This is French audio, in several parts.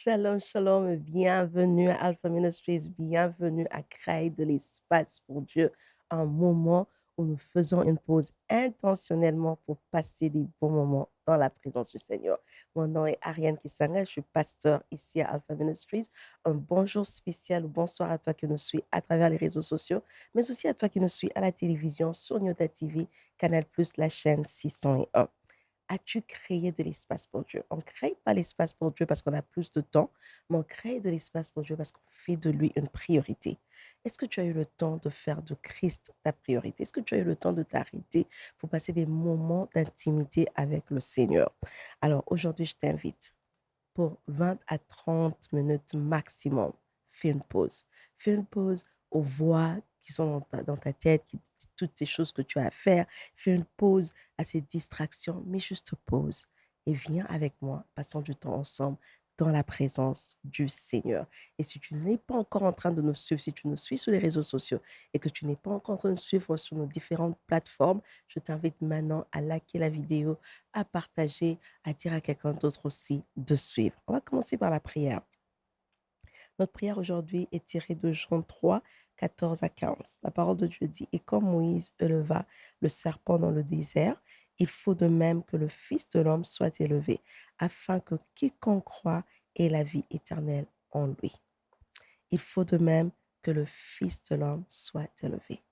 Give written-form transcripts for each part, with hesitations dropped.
Shalom, shalom, et bienvenue à Alpha Ministries, bienvenue à Créer de l'espace pour Dieu, un moment où nous faisons une pause intentionnellement pour passer des bons moments dans la présence du Seigneur. Mon nom est Ariane Kisanga, je suis pasteur ici à Alpha Ministries. Un bonjour spécial ou bonsoir à toi qui nous suit à travers les réseaux sociaux, mais aussi à toi qui nous suit à la télévision sur Nyota TV, Canal+, la chaîne 601. As-tu créé de l'espace pour Dieu? On ne crée pas l'espace pour Dieu parce qu'on a plus de temps, mais on crée de l'espace pour Dieu parce qu'on fait de lui une priorité. Est-ce que tu as eu le temps de faire de Christ ta priorité? Est-ce que tu as eu le temps de t'arrêter pour passer des moments d'intimité avec le Seigneur? Alors aujourd'hui, je t'invite pour 20 à 30 minutes maximum. Fais une pause. Fais une pause aux voix qui sont dans ta tête, toutes ces choses que tu as à faire. Fais une pause à ces distractions, mais juste pause. Et viens avec moi, passons du temps ensemble dans la présence du Seigneur. Et si tu n'es pas encore en train de nous suivre, si tu nous suis sur les réseaux sociaux et que tu n'es pas encore en train de nous suivre sur nos différentes plateformes, je t'invite maintenant à liker la vidéo, à partager, à dire à quelqu'un d'autre aussi de suivre. On va commencer par la prière. Notre prière aujourd'hui est tirée de Jean 3, 14 à 15. La parole de Dieu dit: Et comme Moïse éleva le serpent dans le désert, il faut de même que le Fils de l'homme soit élevé, afin que quiconque croit ait la vie éternelle en lui. Il faut de même que le Fils de l'homme soit élevé.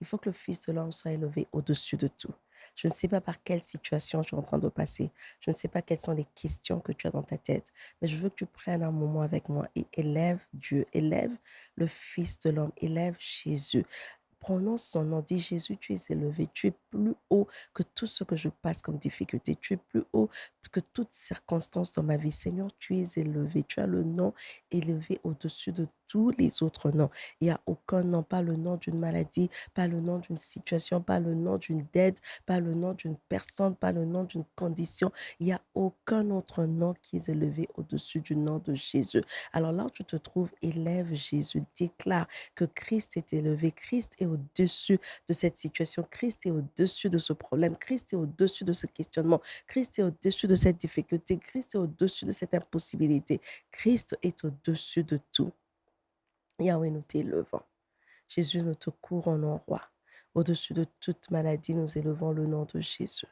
Il faut que le Fils de l'homme soit élevé au-dessus de tout. Je ne sais pas par quelle situation tu es en train de passer. Je ne sais pas quelles sont les questions que tu as dans ta tête. Mais je veux que tu prennes un moment avec moi et élève Dieu, élève le Fils de l'homme, élève Jésus. Prononce son nom, dis: Jésus, tu es élevé, tu es plus haut que tout ce que je passe comme difficulté, tu es plus haut que toute circonstance dans ma vie. Seigneur, tu es élevé, tu as le nom élevé au-dessus de tous les autres noms. Il n'y a aucun nom, pas le nom d'une maladie, pas le nom d'une situation, pas le nom d'une dette, pas le nom d'une personne, pas le nom d'une condition. Il n'y a aucun autre nom qui est élevé au-dessus du nom de Jésus. Alors là où tu te trouves, élève Jésus, déclare que Christ est élevé, Christ est au-dessus de cette situation, Christ est au-dessus de ce problème, Christ est au-dessus de ce questionnement, Christ est au-dessus de cette difficulté, Christ est au-dessus de cette impossibilité, Christ est au-dessus de tout. Yahweh, nous t'élevons. Jésus, nous te couronnons, roi. Au-dessus de toute maladie, nous élevons le nom de Jésus.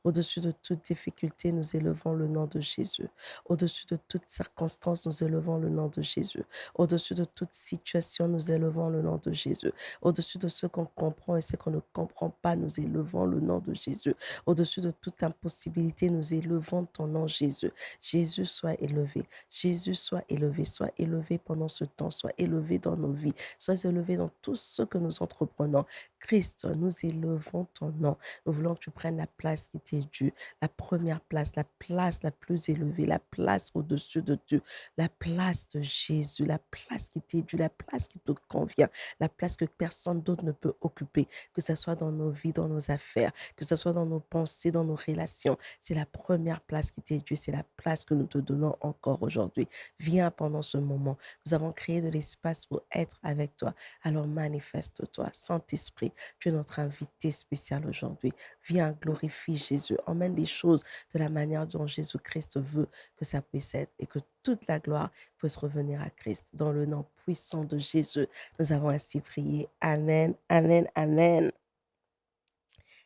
Au-dessus de toute difficulté, nous élevons le nom de Jésus. Au-dessus de toute circonstance, nous élevons le nom de Jésus. Au-dessus de toute situation, nous élevons le nom de Jésus. Au-dessus de ce qu'on comprend et ce qu'on ne comprend pas, nous élevons le nom de Jésus. Au-dessus de toute impossibilité, nous élevons ton nom, Jésus. Jésus, sois élevé. Jésus, sois élevé pendant ce temps, sois élevé dans nos vies, sois élevé dans tout ce que nous entreprenons. Christ, nous élevons ton nom. Nous voulons que tu prennes la place qui t'est due, la première place, la place la plus élevée, la place au-dessus de Dieu, la place de Jésus, la place qui t'est due, la place qui te convient, la place que personne d'autre ne peut occuper, que ce soit dans nos vies, dans nos affaires, que ce soit dans nos pensées, dans nos relations. C'est la première place qui t'est due, c'est la place que nous te donnons encore aujourd'hui. Viens pendant ce moment. Nous avons créé de l'espace pour être avec toi. Alors manifeste-toi, Saint-Esprit. Tu es notre invité spécial aujourd'hui. Viens, glorifie Jésus. Emmène les choses de la manière dont Jésus-Christ veut que ça puisse être et que toute la gloire puisse revenir à Christ. Dans le nom puissant de Jésus, nous avons ainsi prié. Amen, amen, amen.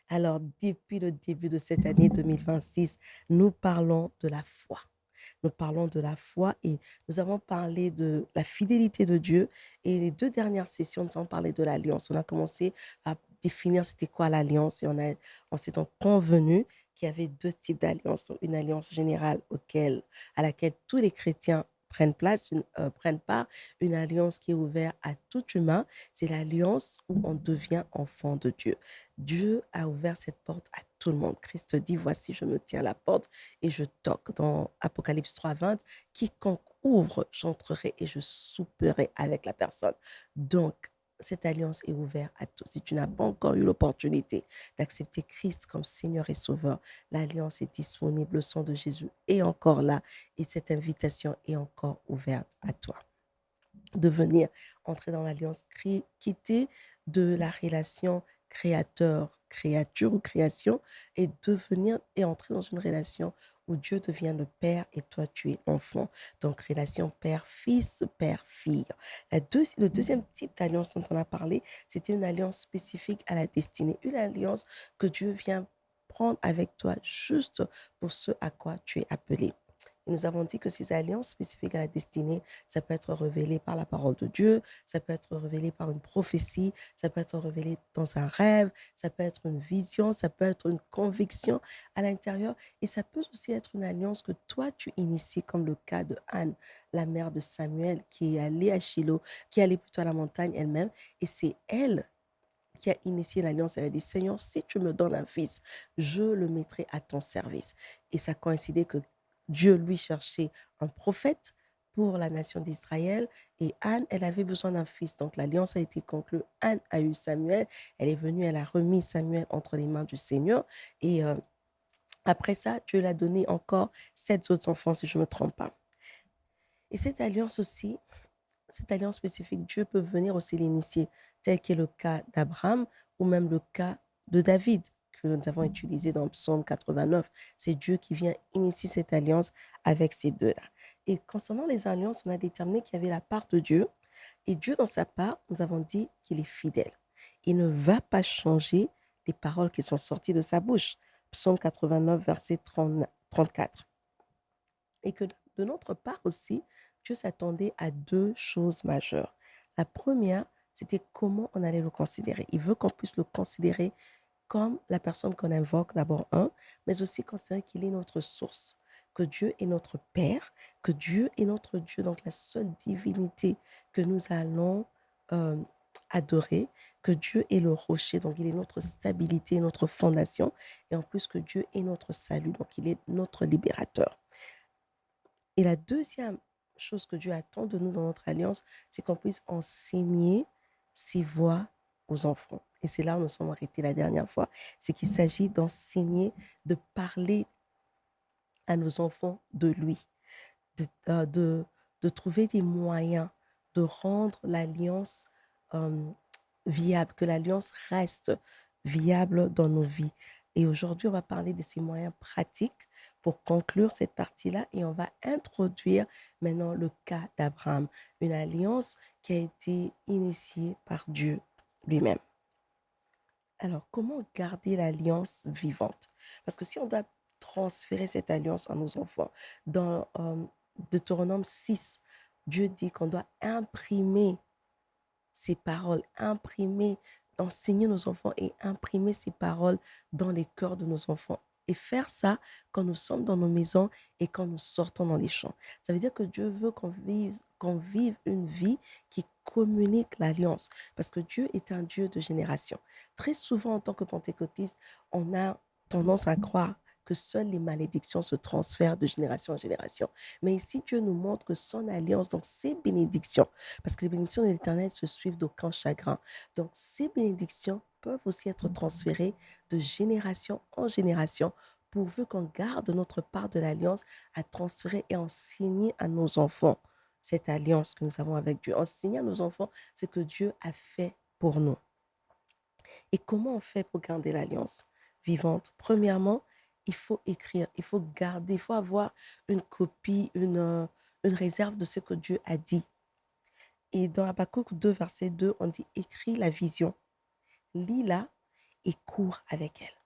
Alors, depuis le début de cette année 2026, nous parlons de la foi. Nous parlons de la foi et nous avons parlé de la fidélité de Dieu. Et les deux dernières sessions, nous avons parlé de l'alliance. On a commencé à définir c'était quoi l'alliance et on s'est donc convenu qu'il y avait deux types d'alliances. Une alliance générale à laquelle tous les chrétiens prennent part, une alliance qui est ouverte à tout humain. C'est l'alliance où on devient enfant de Dieu. Dieu a ouvert cette porte à tout le monde. Christ dit: voici, je me tiens à la porte et je toque. Dans Apocalypse 3:20, quiconque ouvre, j'entrerai et je souperai avec la personne. Donc, cette alliance est ouverte à tous. Si tu n'as pas encore eu l'opportunité d'accepter Christ comme Seigneur et Sauveur, l'alliance est disponible. Le sang de Jésus est encore là et cette invitation est encore ouverte à toi de venir entrer dans l'alliance, quitter de la relation créateur-créature ou création et devenir et entrer dans une relation où Dieu devient le père et toi, tu es enfant. Donc, relation père-fils, père-fille. Le deuxième type d'alliance dont on a parlé, c'était une alliance spécifique à la destinée, une alliance que Dieu vient prendre avec toi juste pour ce à quoi tu es appelé. Et nous avons dit que ces alliances spécifiques à la destinée, ça peut être révélé par la parole de Dieu, ça peut être révélé par une prophétie, ça peut être révélé dans un rêve, ça peut être une vision, ça peut être une conviction à l'intérieur et ça peut aussi être une alliance que toi tu inities comme le cas de Anne, la mère de Samuel qui est allée à Shiloh, qui est allée plutôt à la montagne elle-même et c'est elle qui a initié l'alliance. Elle a dit, Seigneur, si tu me donnes un fils, je le mettrai à ton service. Et ça coïncidait que Dieu lui cherchait un prophète pour la nation d'Israël. Et Anne, elle avait besoin d'un fils. Donc l'alliance a été conclue. Anne a eu Samuel. Elle est venue, elle a remis Samuel entre les mains du Seigneur. Et après ça, Dieu l'a donné encore 7 autres enfants, si je ne me trompe pas. Et cette alliance aussi, cette alliance spécifique, Dieu peut venir aussi l'initier, tel qu'est le cas d'Abraham ou même le cas de David, que nous avons utilisé dans Psaume 89. C'est Dieu qui vient initier cette alliance avec ces deux-là. Et concernant les alliances, on a déterminé qu'il y avait la part de Dieu. Et Dieu, dans sa part, nous avons dit qu'il est fidèle. Il ne va pas changer les paroles qui sont sorties de sa bouche. Psaume 89, verset 34. Et que de notre part aussi, Dieu s'attendait à 2 choses majeures. La première, c'était comment on allait le considérer. Il veut qu'on puisse le considérer comme la personne qu'on invoque, d'abord mais aussi considérer qu'il est notre source, que Dieu est notre Père, que Dieu est notre Dieu, donc la seule divinité que nous allons euh, adorer, que Dieu est le rocher, donc il est notre stabilité, notre fondation, et en plus que Dieu est notre salut, donc il est notre libérateur. Et la deuxième chose que Dieu attend de nous dans notre alliance, c'est qu'on puisse enseigner ses voies aux enfants. Et c'est là où nous sommes arrêtés la dernière fois. C'est qu'il s'agit d'enseigner, de parler à nos enfants de lui, de, euh, de, de trouver des moyens de rendre l'alliance euh, viable, que l'alliance reste viable dans nos vies. Et aujourd'hui, on va parler de ces moyens pratiques pour conclure cette partie-là et on va introduire maintenant le cas d'Abraham, une alliance qui a été initiée par Dieu lui-même. Alors, comment garder l'alliance vivante? Parce que si on doit transférer cette alliance à nos enfants, dans Deutéronome 6, Dieu dit qu'on doit imprimer ces paroles, imprimer, enseigner nos enfants et imprimer ces paroles dans les cœurs de nos enfants. Et faire ça quand nous sommes dans nos maisons et quand nous sortons dans les champs. Ça veut dire que Dieu veut qu'on vive une vie qui communique l'alliance. Parce que Dieu est un Dieu de génération. Très souvent, en tant que pentecôtiste, on a tendance à croire que seules les malédictions se transfèrent de génération en génération. Mais ici, Dieu nous montre que son alliance, donc ses bénédictions, parce que les bénédictions de l'Éternel se suivent d'aucun chagrin. Donc, ces bénédictions peuvent aussi être transférées de génération en génération, pourvu qu'on garde notre part de l'alliance à transférer et enseigner à nos enfants cette alliance que nous avons avec Dieu. Enseigner à nos enfants ce que Dieu a fait pour nous. Et comment on fait pour garder l'alliance vivante? Premièrement, il faut écrire, il faut garder, il faut avoir une copie, une réserve de ce que Dieu a dit. Et dans Habakkuk 2, verset 2, on dit écris la vision, lis-la et cours avec elle.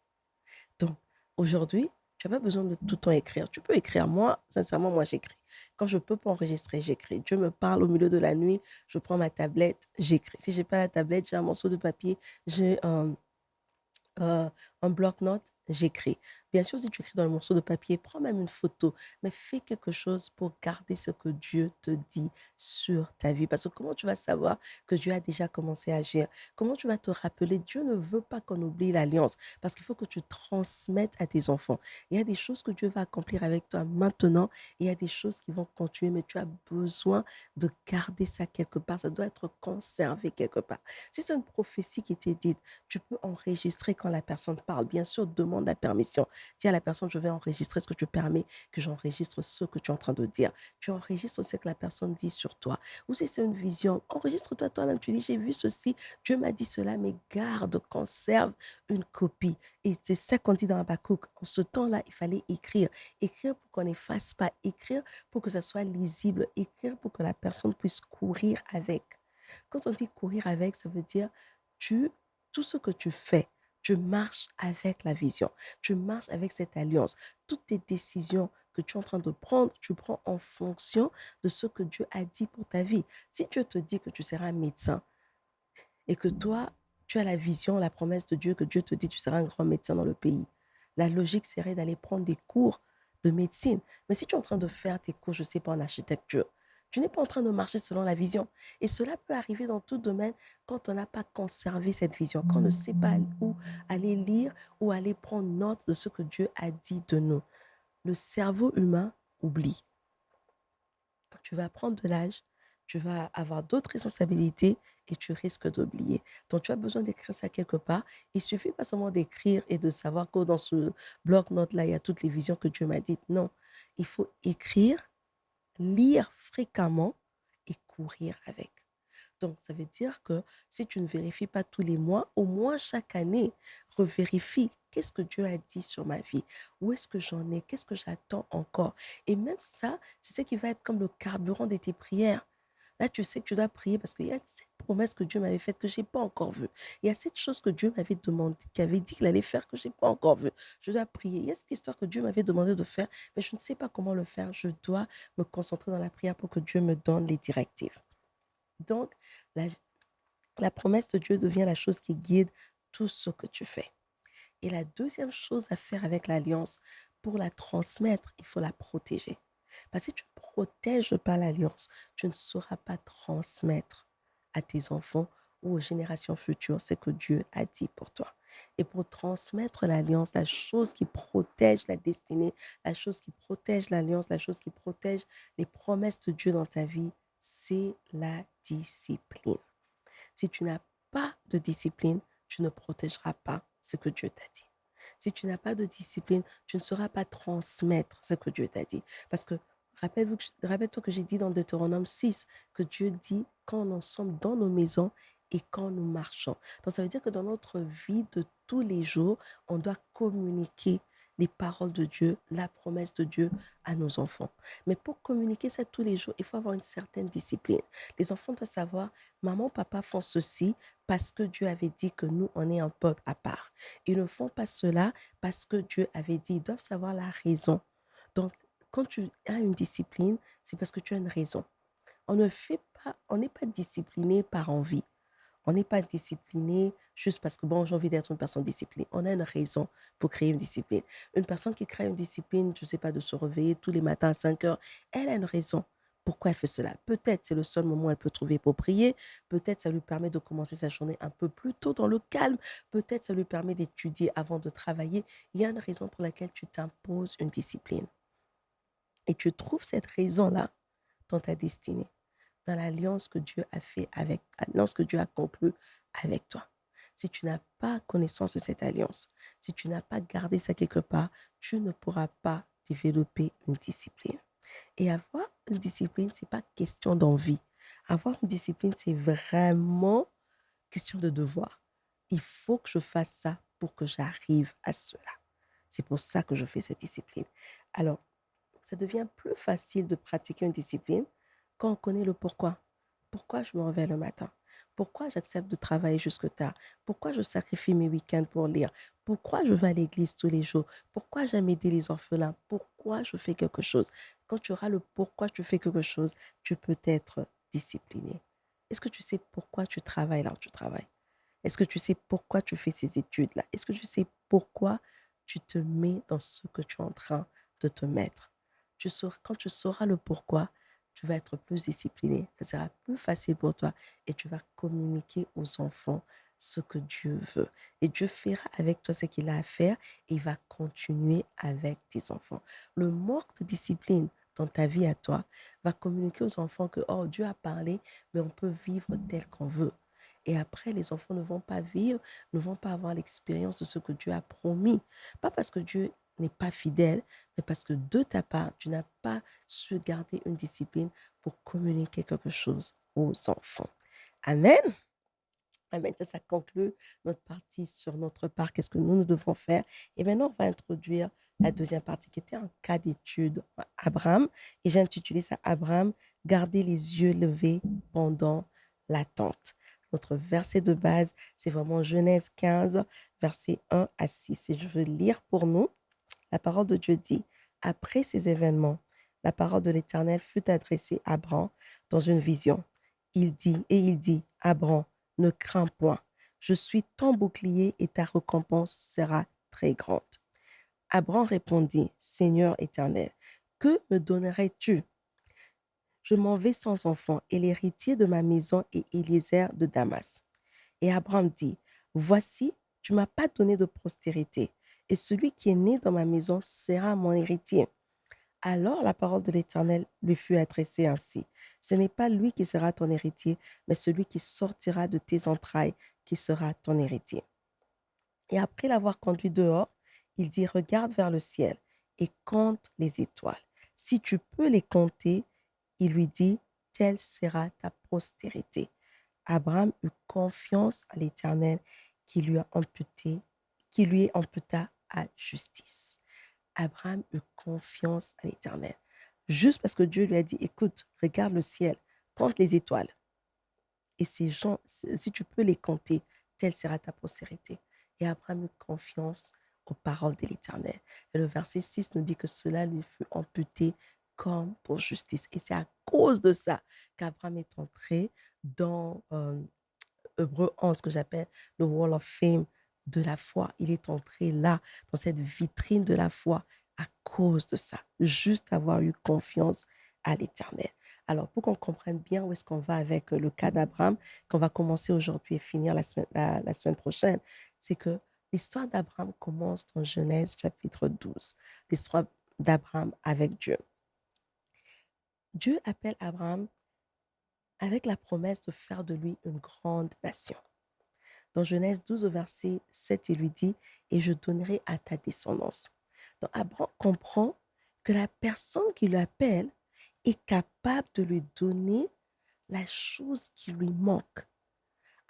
Donc, aujourd'hui, tu n'as pas besoin de tout le temps écrire. Tu peux écrire. Moi, sincèrement, moi, j'écris. Quand je ne peux pas enregistrer, j'écris. Dieu me parle au milieu de la nuit, je prends ma tablette, j'écris. Si je n'ai pas la tablette, j'ai un morceau de papier, j'ai un bloc-notes, j'écris. Bien sûr, si tu écris dans le morceau de papier, prends même une photo, mais fais quelque chose pour garder ce que Dieu te dit sur ta vie. Parce que comment tu vas savoir que Dieu a déjà commencé à agir? Comment tu vas te rappeler? Dieu ne veut pas qu'on oublie l'alliance parce qu'il faut que tu transmettes à tes enfants. Il y a des choses que Dieu va accomplir avec toi maintenant et il y a des choses qui vont continuer, mais tu as besoin de garder ça quelque part. Ça doit être conservé quelque part. Si c'est une prophétie qui t'est dite, tu peux enregistrer quand la personne parle. Bien sûr, demande la permission. Dis à la personne, je vais enregistrer. Est-ce que tu permets que j'enregistre ce que tu es en train de dire? Tu enregistres ce que la personne dit sur toi. Ou si c'est une vision, enregistre-toi toi-même. Tu dis, j'ai vu ceci, Dieu m'a dit cela, mais garde, conserve une copie. Et c'est ça qu'on dit dans Habakkuk. En ce temps-là, il fallait écrire. Écrire pour qu'on n'efface pas. Écrire pour que ça soit lisible. Écrire pour que la personne puisse courir avec. Quand on dit courir avec, ça veut dire tu, tout ce que tu fais, tu marches avec la vision. Tu marches avec cette alliance. Toutes tes décisions que tu es en train de prendre, tu prends en fonction de ce que Dieu a dit pour ta vie. Si Dieu te dit que tu seras médecin et que toi, tu as la vision, la promesse de Dieu, que Dieu te dit que tu seras un grand médecin dans le pays, la logique serait d'aller prendre des cours de médecine. Mais si tu es en train de faire tes cours, je ne sais pas, en architecture, tu n'es pas en train de marcher selon la vision. Et cela peut arriver dans tout domaine quand on n'a pas conservé cette vision, quand on ne sait pas où aller lire ou aller prendre note de ce que Dieu a dit de nous. Le cerveau humain oublie. Tu vas prendre de l'âge, tu vas avoir d'autres responsabilités et tu risques d'oublier. Donc, tu as besoin d'écrire ça quelque part. Il ne suffit pas seulement d'écrire et de savoir que dans ce bloc-notes-là, il y a toutes les visions que Dieu m'a dites. Non, il faut écrire, lire fréquemment et courir avec. Donc, ça veut dire que si tu ne vérifies pas tous les mois, au moins chaque année, revérifie qu'est-ce que Dieu a dit sur ma vie, où est-ce que j'en ai, qu'est-ce que j'attends encore. Et même ça, c'est ce qui va être comme le carburant de tes prières. Là, tu sais que tu dois prier parce qu'il y a cette promesse que Dieu m'avait faite que je n'ai pas encore vue. Il y a cette chose que Dieu m'avait demandé, qui avait dit qu'il allait faire que je n'ai pas encore vue. Je dois prier. Il y a cette histoire que Dieu m'avait demandé de faire, mais je ne sais pas comment le faire. Je dois me concentrer dans la prière pour que Dieu me donne les directives. Donc, la, la promesse de Dieu devient la chose qui guide tout ce que tu fais. Et la deuxième chose à faire avec l'alliance, pour la transmettre, il faut la protéger. Parce que si tu ne protèges pas l'alliance, tu ne sauras pas transmettre à tes enfants ou aux générations futures ce que Dieu a dit pour toi. Et pour transmettre l'alliance, la chose qui protège la destinée, la chose qui protège l'alliance, la chose qui protège les promesses de Dieu dans ta vie, c'est la discipline. Si tu n'as pas de discipline, tu ne protégeras pas ce que Dieu t'a dit. Si tu n'as pas de discipline, tu ne sauras pas transmettre ce que Dieu t'a dit. Parce que rappelle-toi que j'ai dit dans Deutéronome 6 que Dieu dit quand nous sommes dans nos maisons et quand nous marchons. Donc ça veut dire que dans notre vie de tous les jours, on doit communiquer les paroles de Dieu, la promesse de Dieu à nos enfants. Mais pour communiquer ça tous les jours, il faut avoir une certaine discipline. Les enfants doivent savoir, maman, papa font ceci parce que Dieu avait dit que nous, on est un peuple à part. Ils ne font pas cela parce que Dieu avait dit. Ils doivent savoir la raison. Donc, quand tu as une discipline, c'est parce que tu as une raison. On n'est pas discipliné par envie. On n'est pas discipliné juste parce que, bon, j'ai envie d'être une personne disciplinée. On a une raison pour créer une discipline. Une personne qui crée une discipline, je ne sais pas, de se réveiller tous les matins à 5 heures, elle a une raison. Pourquoi elle fait cela? Peut-être c'est le seul moment où elle peut trouver pour prier. Peut-être ça lui permet de commencer sa journée un peu plus tôt dans le calme. Peut-être ça lui permet d'étudier avant de travailler. Il y a une raison pour laquelle tu t'imposes une discipline. Et tu trouves cette raison-là dans ta destinée, dans l'alliance que Dieu a fait avec, l'alliance que Dieu a conclue avec toi. Si tu n'as pas connaissance de cette alliance, si tu n'as pas gardé ça quelque part, tu ne pourras pas développer une discipline. Et avoir une discipline, ce n'est pas question d'envie. Avoir une discipline, c'est vraiment question de devoir. Il faut que je fasse ça pour que j'arrive à cela. C'est pour ça que je fais cette discipline. Alors, ça devient plus facile de pratiquer une discipline quand on connaît le pourquoi. Pourquoi je me réveille le matin? Pourquoi j'accepte de travailler jusque tard? Pourquoi je sacrifie mes week-ends pour lire? Pourquoi je vais à l'église tous les jours? Pourquoi j'aime aider les orphelins? Pourquoi je fais quelque chose? Quand tu auras le pourquoi tu fais quelque chose, tu peux être discipliné. Est-ce que tu sais pourquoi tu travailles là où tu travailles? Est-ce que tu sais pourquoi tu fais ces études-là? Est-ce que tu sais pourquoi tu te mets dans ce que tu es en train de te mettre? Quand tu sauras le pourquoi, tu vas être plus discipliné. Ça sera plus facile pour toi et tu vas communiquer aux enfants ce que Dieu veut. Et Dieu fera avec toi ce qu'il a à faire et il va continuer avec tes enfants. Le manque de discipline dans ta vie à toi va communiquer aux enfants que, oh, Dieu a parlé, mais on peut vivre tel qu'on veut. Et après, les enfants ne vont pas vivre, ne vont pas avoir l'expérience de ce que Dieu a promis. Pas parce que Dieu n'est pas fidèle, mais parce que de ta part, tu n'as pas su garder une discipline pour communiquer quelque chose aux enfants. Amen. Amen. Ça conclut notre partie sur notre part. Qu'est-ce que nous devons faire? Et maintenant, on va introduire la deuxième partie qui était un cas d'étude Abraham. Et j'ai intitulé ça Abraham, garder les yeux levés pendant l'attente. Notre verset de base, c'est vraiment Genèse 15, versets 1 à 6. Et je veux lire pour nous. La parole de Dieu dit, après ces événements, la parole de l'Éternel fut adressée à Abraham dans une vision. Il dit, Abraham, ne crains point, je suis ton bouclier et ta récompense sera très grande. Abraham répondit, Seigneur éternel, que me donnerais-tu? Je m'en vais sans enfant et l'héritier de ma maison est Eliezer de Damas. Et Abraham dit, voici, tu m'as pas donné de postérité, et celui qui est né dans ma maison sera mon héritier. Alors la parole de l'Éternel lui fut adressée ainsi. Ce n'est pas lui qui sera ton héritier, mais celui qui sortira de tes entrailles qui sera ton héritier. Et après l'avoir conduit dehors, il dit, regarde vers le ciel et compte les étoiles. Si tu peux les compter, il lui dit, telle sera ta postérité. Abraham eut confiance à l'Éternel qui lui amputa à justice. Abraham eut confiance à l'Éternel. Juste parce que Dieu lui a dit, écoute, regarde le ciel, compte les étoiles. Et ces gens, si tu peux les compter, telle sera ta postérité. Et Abraham eut confiance aux paroles de l'Éternel. Et le verset 6 nous dit que cela lui fut amputé comme pour justice. Et c'est à cause de ça qu'Abraham est entré dans Hébreu 11, que j'appelle le Wall of Fame de la foi. Il est entré là, dans cette vitrine de la foi, à cause de ça, juste avoir eu confiance à l'Éternel. Alors, pour qu'on comprenne bien où est-ce qu'on va avec le cas d'Abraham, qu'on va commencer aujourd'hui et finir la semaine prochaine, c'est que l'histoire d'Abraham commence dans Genèse chapitre 12, l'histoire d'Abraham avec Dieu. Dieu appelle Abraham avec la promesse de faire de lui une grande nation. Dans Genèse 12, au verset 7, il lui dit, et je donnerai à ta descendance. Donc Abraham comprend que la personne qui l'appelle est capable de lui donner la chose qui lui manque.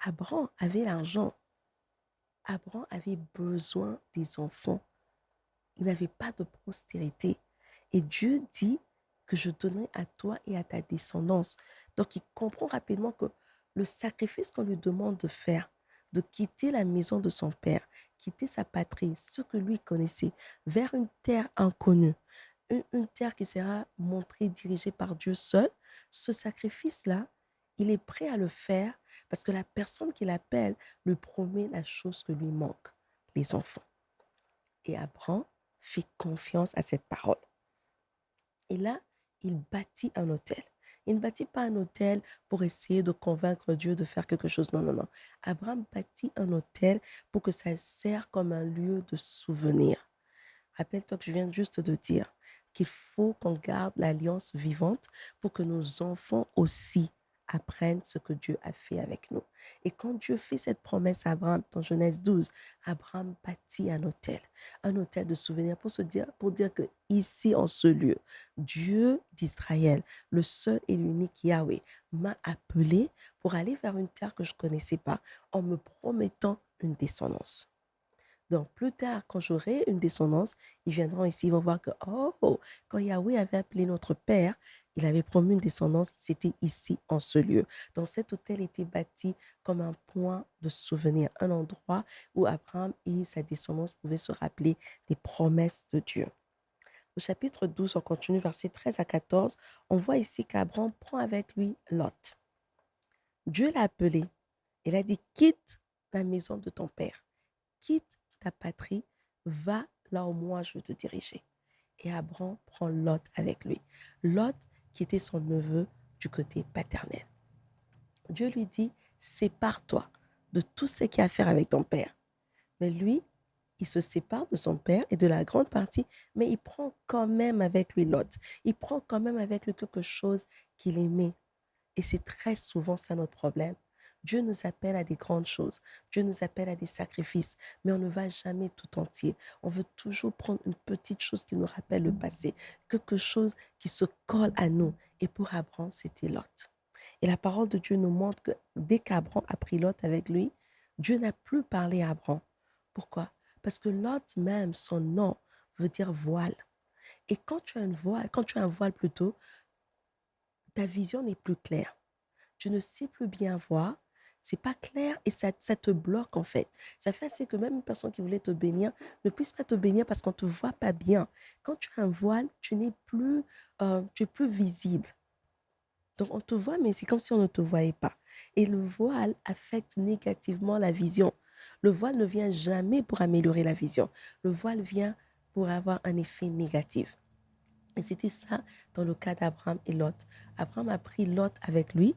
Abraham avait l'argent. Abraham avait besoin des enfants. Il n'avait pas de postérité. Et Dieu dit que je donnerai à toi et à ta descendance. Donc il comprend rapidement que le sacrifice qu'on lui demande de faire, de quitter la maison de son père, quitter sa patrie, ce que lui connaissait, vers une terre inconnue, une terre qui sera montrée, dirigée par Dieu seul, ce sacrifice-là, il est prêt à le faire parce que la personne qui l'appelle lui promet la chose que lui manque, les enfants. Et Abraham fait confiance à cette parole. Et là, il bâtit un hôtel. Il ne bâtit pas un hôtel pour essayer de convaincre Dieu de faire quelque chose. Non, non, non. Abraham bâtit un hôtel pour que ça serve comme un lieu de souvenir. Rappelle-toi que je viens juste de dire qu'il faut qu'on garde l'alliance vivante pour que nos enfants aussi apprennent ce que Dieu a fait avec nous. Et quand Dieu fait cette promesse à Abraham dans Genèse 12, Abraham bâtit un hôtel de souvenirs pour dire que ici en ce lieu, Dieu d'Israël, le seul et l'unique Yahweh, m'a appelé pour aller vers une terre que je ne connaissais pas en me promettant une descendance. Donc, plus tard, quand j'aurai une descendance, ils viendront ici, ils vont voir que, oh, quand Yahweh avait appelé notre père, il avait promis une descendance, c'était ici, en ce lieu. Donc, cet hôtel était bâti comme un point de souvenir, un endroit où Abraham et sa descendance pouvaient se rappeler des promesses de Dieu. Au chapitre 12, on continue, versets 13 à 14, on voit ici qu'Abraham prend avec lui Lot. Dieu l'a appelé. Il a dit, quitte la maison de ton père, quitte ta patrie, va là où moi je veux te diriger. Et Abraham prend Lot avec lui. Lot, qui était son neveu du côté paternel. Dieu lui dit, sépare-toi de tout ce qui a à faire avec ton père. Mais lui, il se sépare de son père et de la grande partie, mais il prend quand même avec lui Lot. Il prend quand même avec lui quelque chose qu'il aimait. Et c'est très souvent ça notre problème. Dieu nous appelle à des grandes choses. Dieu nous appelle à des sacrifices, mais on ne va jamais tout entier. On veut toujours prendre une petite chose qui nous rappelle le passé, quelque chose qui se colle à nous. Et pour Abraham, c'était Lot. Et la parole de Dieu nous montre que dès qu'Abraham a pris Lot avec lui, Dieu n'a plus parlé à Abraham. Pourquoi? Parce que Lot même, son nom veut dire voile. Et quand tu as un voile plutôt, ta vision n'est plus claire. Tu ne sais plus bien voir, c'est pas clair et ça te bloque en fait. Ça fait assez que même une personne qui voulait te bénir ne puisse pas te bénir parce qu'on ne te voit pas bien. Quand tu as un voile, tu es plus visible. Donc on te voit, mais c'est comme si on ne te voyait pas. Et le voile affecte négativement la vision. Le voile ne vient jamais pour améliorer la vision. Le voile vient pour avoir un effet négatif. Et c'était ça dans le cas d'Abraham et Lot. Abraham a pris Lot avec lui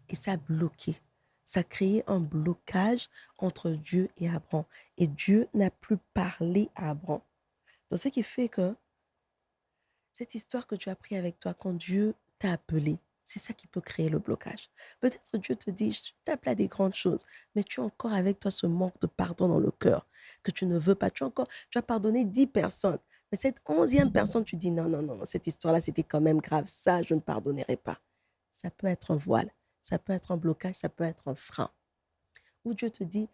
et ça a bloqué. Ça a créé un blocage entre Dieu et Abraham. Et Dieu n'a plus parlé à Abraham. Donc, ce qui fait que cette histoire que tu as pris avec toi quand Dieu t'a appelé, c'est ça qui peut créer le blocage. Peut-être Dieu te dit, je t'appelle à des grandes choses, mais tu as encore avec toi ce manque de pardon dans le cœur que tu ne veux pas. Tu as pardonné 10 personnes, mais cette 11e personne, tu dis non, non, non, cette histoire-là, c'était quand même grave. Ça, je ne pardonnerai pas. Ça peut être un voile, ça peut être un blocage, ça peut être un frein. Ou Dieu te dit,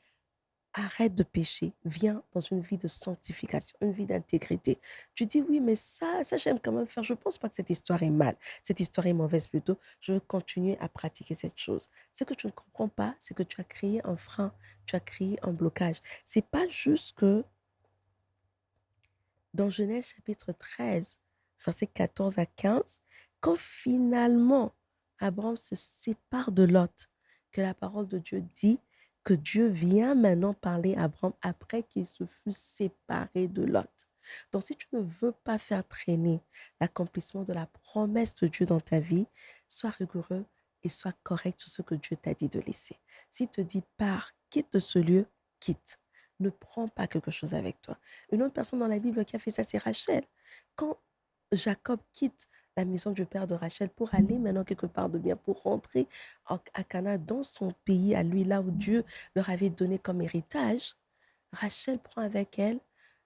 arrête de pécher, viens dans une vie de sanctification, une vie d'intégrité. Tu dis, oui, mais ça j'aime quand même faire. Je ne pense pas que cette histoire est mal, cette histoire est mauvaise plutôt. Je veux continuer à pratiquer cette chose. Ce que tu ne comprends pas, c'est que tu as créé un frein, tu as créé un blocage. C'est pas juste que dans Genèse chapitre 13, versets 14 à 15, quand finalement Abraham se sépare de Lot, que la parole de Dieu dit que Dieu vient maintenant parler à Abraham après qu'il se fut séparé de Lot. Donc, si tu ne veux pas faire traîner l'accomplissement de la promesse de Dieu dans ta vie, sois rigoureux et sois correct sur ce que Dieu t'a dit de laisser. S'il te dit pars, quitte de ce lieu, quitte. Ne prends pas quelque chose avec toi. Une autre personne dans la Bible qui a fait ça, c'est Rachel. Quand Jacob quitte la maison du père de Rachel pour aller maintenant quelque part de bien, pour rentrer à Canaan, dans son pays, à lui, là où Dieu leur avait donné comme héritage, Rachel prend avec elle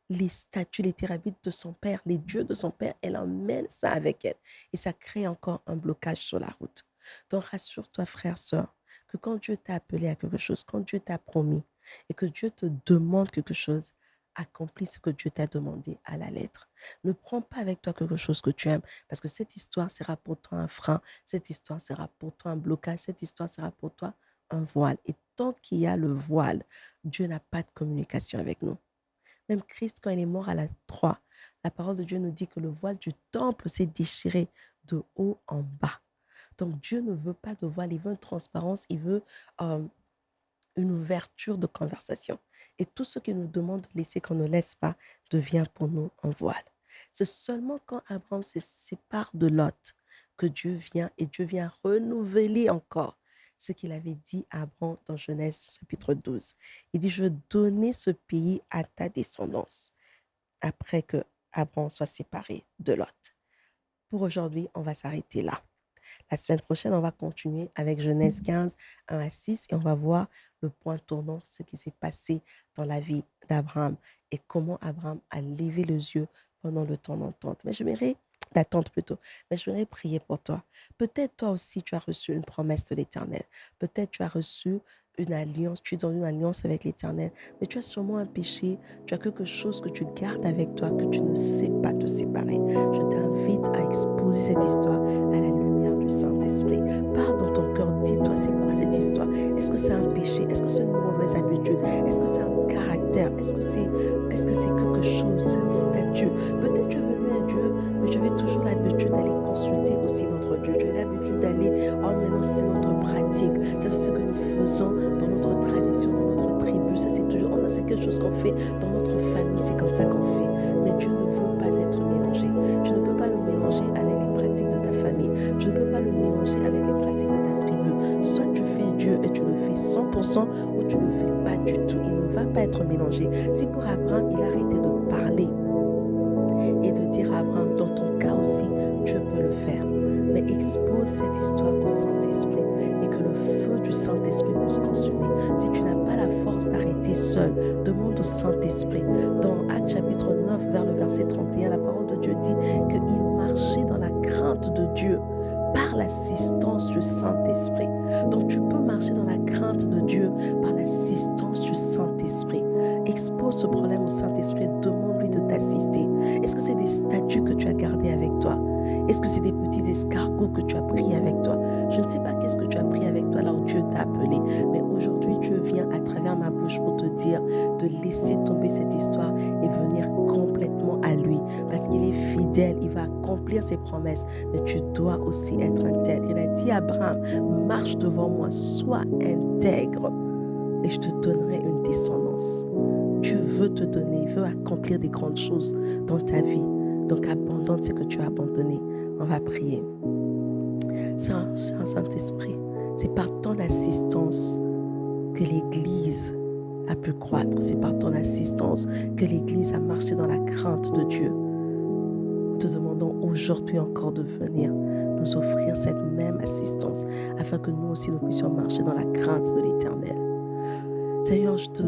les statues, les thérabites de son père, les dieux de son père, elle emmène ça avec elle. Et ça crée encore un blocage sur la route. Donc rassure-toi, frère, sœur, que quand Dieu t'a appelé à quelque chose, quand Dieu t'a promis et que Dieu te demande quelque chose, accomplis ce que Dieu t'a demandé à la lettre. Ne prends pas avec toi quelque chose que tu aimes, parce que cette histoire sera pour toi un frein, cette histoire sera pour toi un blocage, cette histoire sera pour toi un voile. Et tant qu'il y a le voile, Dieu n'a pas de communication avec nous. Même Christ, quand il est mort à la croix, la parole de Dieu nous dit que le voile du temple s'est déchiré de haut en bas. Donc Dieu ne veut pas de voile, il veut une transparence, il veut une ouverture de conversation. Et tout ce qu'il nous demande de laisser qu'on ne laisse pas devient pour nous un voile. C'est seulement quand Abraham se sépare de Lot que Dieu vient et Dieu vient renouveler encore ce qu'il avait dit à Abraham dans Genèse chapitre 12. Il dit, je vais donner ce pays à ta descendance après que Abraham soit séparé de Lot. Pour aujourd'hui, on va s'arrêter là. La semaine prochaine, on va continuer avec Genèse 15, 1 à 6 et on va voir le point tournant, ce qui s'est passé dans la vie d'Abraham et comment Abraham a levé les yeux pendant le temps d'attente. D'attente plutôt. Mais je voudrais prier pour toi. Peut-être toi aussi, tu as reçu une promesse de l'Éternel. Peut-être tu as reçu une alliance, tu es dans une alliance avec l'Éternel, mais tu as sûrement un péché, tu as quelque chose que tu gardes avec toi, que tu ne sais pas te séparer. Je t'invite à exposer cette histoire à la lumière du Saint-Esprit. Parle dans ton cœur, dis-toi, c'est quoi cette histoire? Est-ce que c'est un péché? Est-ce que c'est une mauvaise habitude? Est-ce que c'est un caractère? Est-ce que c'est quelque chose, une statue? Peut-être tu es venu à Dieu, mais tu avais toujours l'habitude d'aller consulter aussi notre Dieu. Tu as l'habitude d'aller, oh maintenant ça c'est notre pratique, ça c'est ce que nous faisons dans notre tradition, dans notre tribu, ça c'est toujours, c'est quelque chose qu'on fait dans notre famille, c'est comme ça qu'on fait. Mais Dieu ne veut pas être mélangé. Tu ne peux pas le mélanger avec les pratiques de ta famille. Tu ne peux pas le mélanger avec les pratiques de ta tribu. Soit tu fais Dieu et tu le fais 100% ou tu ne le fais pas du tout. Il ne va pas être mélangé. Si pour Abraham, il a arrêté de parler et de dire à Abraham, dans ton cas aussi, Dieu peut le faire. Mais expose cette histoire au Saint-Esprit et que le feu du du Saint-Esprit puisse consumer. Si tu n'as pas la force d'arrêter seul, demande au Saint-Esprit. Dans Actes chapitre 9, vers le verset 31, la parole de Dieu dit qu'il marchait dans la crainte de Dieu par l'assistance du Saint-Esprit. Donc tu peux marcher dans la crainte de Dieu par l'assistance du Saint-Esprit. Expose ce problème au Saint-Esprit, demande-lui de t'assister. Est-ce que c'est des statues que tu as gardées avec toi? Est-ce que c'est des petits escargots que tu as pris avec toi? Je ne sais pas qu'est-ce que tu as pris avec toi alors Dieu t'a appelé. Mais aujourd'hui, Dieu vient à travers ma bouche pour te dire de laisser tomber cette histoire et venir complètement à lui. Parce qu'il est fidèle, il va accomplir ses promesses. Mais tu dois aussi être intègre. Il a dit à Abraham, marche devant moi, sois intègre et je te donnerai une descendance. Dieu veut te donner, il veut accomplir des grandes choses dans ta vie. Donc abandonne ce que tu as abandonné. On va prier. Saint-Esprit, c'est par ton assistance que l'Église a pu croître. C'est par ton assistance que l'Église a marché dans la crainte de Dieu. Nous te demandons aujourd'hui encore de venir nous offrir cette même assistance afin que nous aussi nous puissions marcher dans la crainte de l'Éternel. Seigneur, je te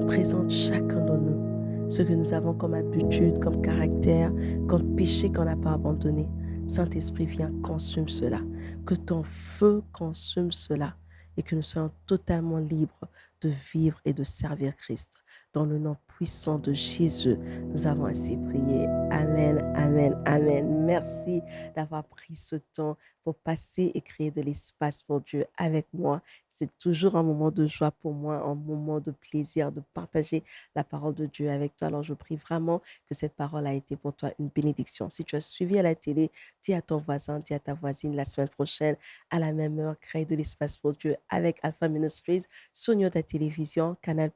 présente chacun de nous, ce que nous avons comme habitude, comme caractère, comme péché qu'on n'a pas abandonné. Saint-Esprit, viens, consume cela. Que ton feu consume cela et que nous soyons totalement libres de vivre et de servir Christ. Dans le nom puissant de Jésus, nous avons ainsi prié. Amen, amen, amen. Merci d'avoir pris ce temps pour passer et créer de l'espace pour Dieu avec moi. C'est toujours un moment de joie pour moi, un moment de plaisir de partager la parole de Dieu avec toi. Alors, je prie vraiment que cette parole a été pour toi une bénédiction. Si tu as suivi à la télé, dis à ton voisin, dis à ta voisine la semaine prochaine, à la même heure, crée de l'espace pour Dieu avec Alpha Ministries, sur Yoda Télévision, Canal+,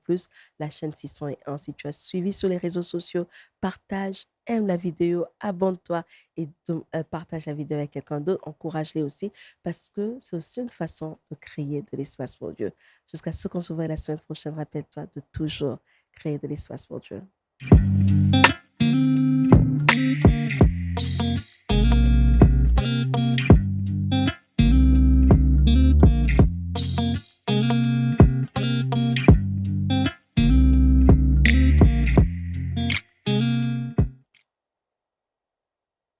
la chaîne 601. Si tu as suivi sur les réseaux sociaux, partage, aime la vidéo, abonne-toi et partage la vidéo avec quelqu'un d'autre. Encourage-les aussi parce que c'est aussi une façon de créer de l'espace pour Dieu. Jusqu'à ce qu'on se voit la semaine prochaine, rappelle-toi de toujours créer de l'espace pour Dieu.